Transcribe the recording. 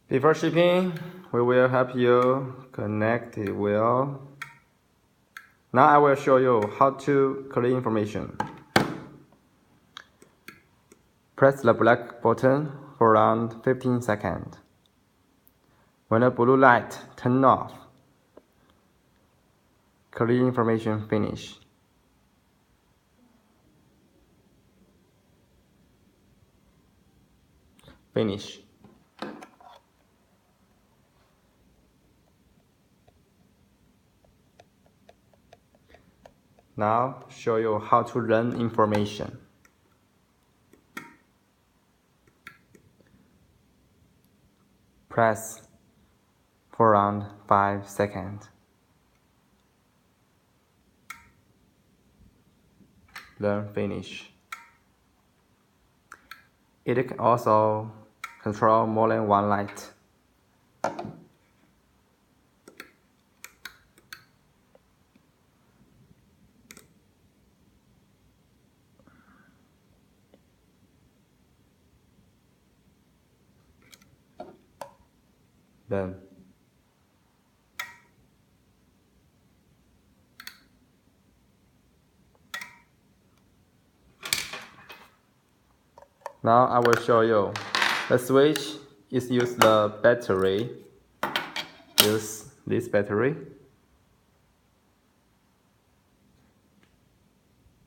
Before shipping, we will help you connect it well. Now I will show you how to clear information. Press the black button for around 15 seconds. When the blue light turns off, clear information finish. Finish. Now show you how to run information. Press for around 5 seconds. Then finish. It can also control more than one light. Done. Now I will show you. The switch is use the battery. Use this battery.